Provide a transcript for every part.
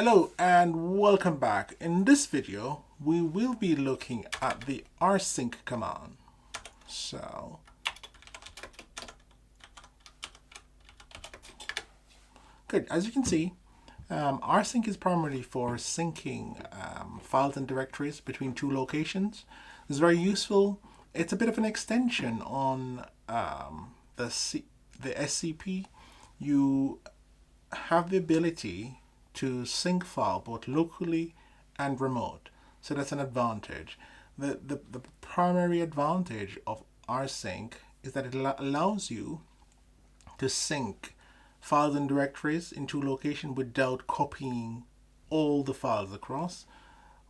Hello and welcome back. In this video, we will be looking at the rsync command. So, good. As you can see, rsync is primarily for syncing files and directories between two locations. It's very useful. It's a bit of an extension on the SCP. You have the ability to sync file both locally and remote. So that's an advantage. The primary advantage of rsync is that it allows you to sync files and directories into location without copying all the files across.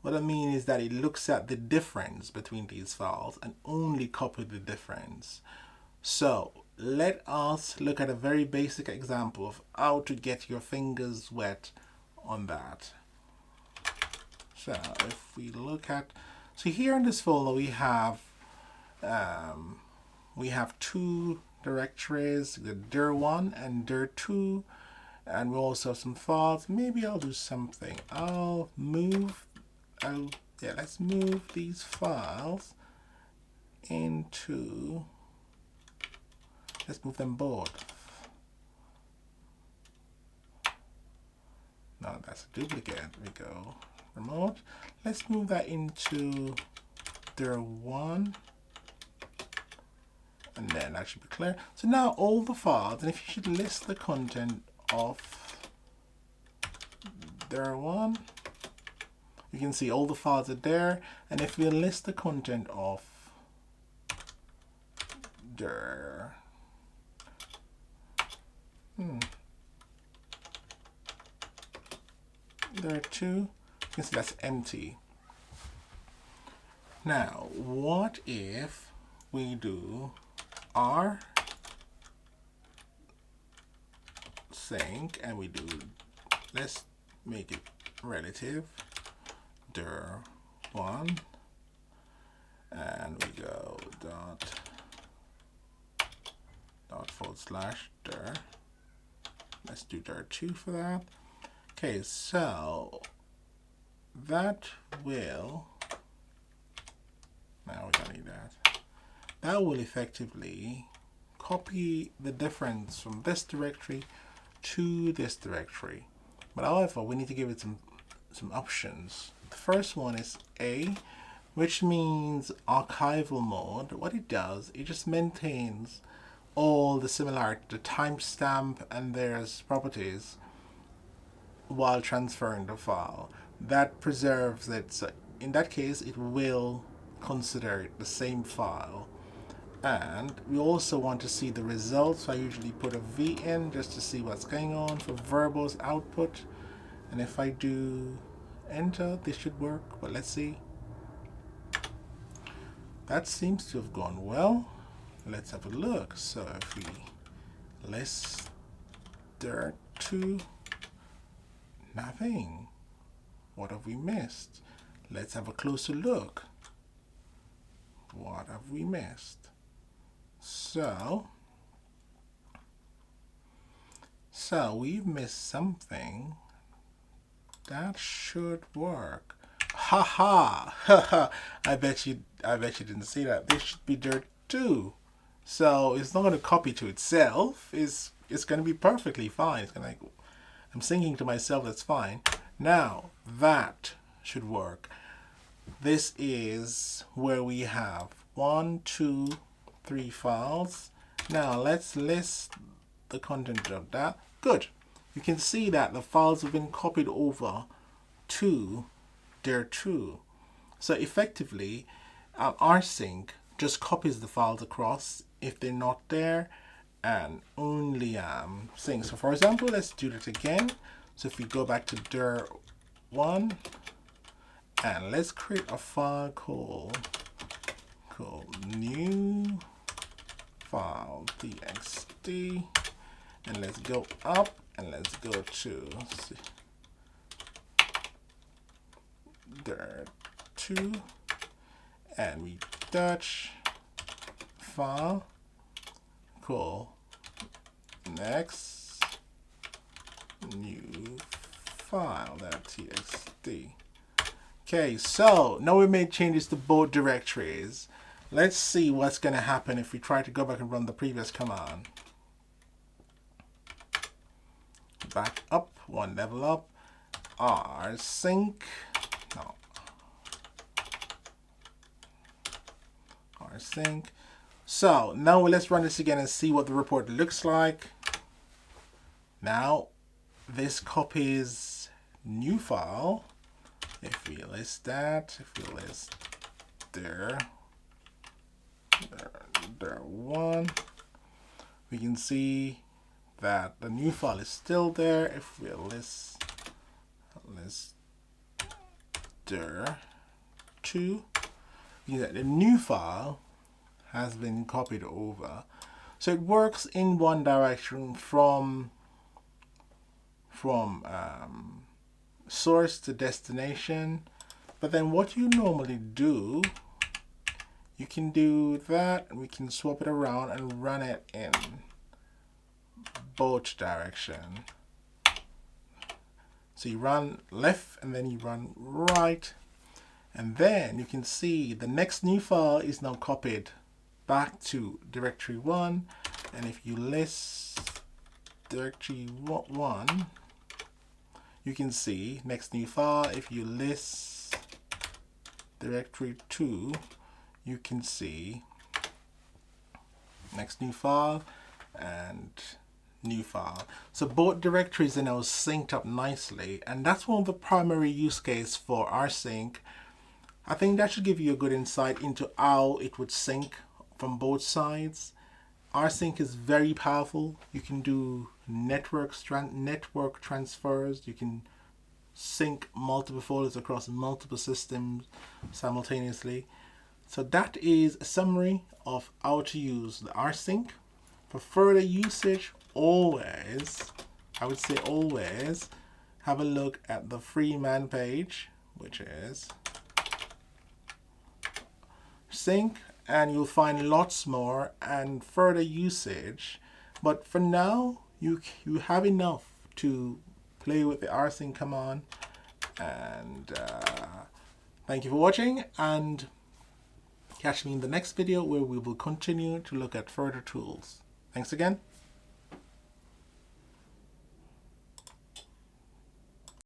What I mean is that it looks at the difference between these files and only copy the difference. So let us look at a very basic example of how to get your fingers wet on that. So if we look at, so here in this folder we have two directories, the dir1 and dir2, and we also have some files. Maybe I'll do something. Let's move these files into, let's move them both. No, that's a duplicate. We go remote. Let's move that into dir1. And then that should be clear. So now all the files, and if you should list the content of dir1, you can see all the files are there. And if we list the content of dir, dir2, you can see that's empty. Now, what if we do rsync and we do, let's make it relative, dir1, and we go dot/dir. Let's do dir2 for that. Okay, so that will, now we don't need that. That will effectively copy the difference from this directory to this directory. But however, we need to give it some options. The first one is A, which means archival mode. What it does, it just maintains all the similarity, the timestamp and their properties while transferring the file. That preserves it. So in that case, it will consider it the same file. And we also want to see the results. So I usually put a V in just to see what's going on for verbose output. And if I do enter, this should work, but let's see. That seems to have gone well. Let's have a look. So if we list dir2, nothing. What have we missed? Let's have a closer look. What have we missed? So we've missed something. That should work. Ha ha! I bet you didn't see that. This should be dir2. So it's not going to copy to itself. It's going to be perfectly fine. It's going to, I'm thinking to myself, that's fine. Now that should work. This is where we have 1, 2, 3 files. Now let's list the content of that. Good. You can see that the files have been copied over to dir2. So effectively, rsync just copies the files across if they're not there and only sync. So for example, let's do that again. So if we go back to dir1 and let's create a file called new file txt, and let's go up and let's go to dir2 and we touch file, cool, next new file.txt. Okay, so now we made changes to both directories. Let's see what's going to happen if we try to go back and run the previous command. Back up, one level up, rsync, no, rsync. So now let's run this again and see what the report looks like. Now this copies new file. If we list that, if we list there one, we can see that the new file is still there. If we list there two, the new file has been copied over. So it works in one direction from source to destination. But then what you normally do, you can do that, and we can swap it around and run it in both direction. So you run left and then you run right, and then you can see the next new file is now copied back to directory 1, and if you list directory 1, you can see next new file. If you list directory 2, you can see next new file and new file. So both directories are now synced up nicely, and that's one of the primary use cases for rsync. I think that should give you a good insight into how it would sync from both sides. rsync is very powerful. You can do network transfers. You can sync multiple folders across multiple systems simultaneously. So that is a summary of how to use the rsync. For further usage, always, I would say always, have a look at the free man page, which is sync, and you'll find lots more and further usage. But for now, you have enough to play with the rsync command. And thank you for watching, and catch me in the next video where we will continue to look at further tools. Thanks again.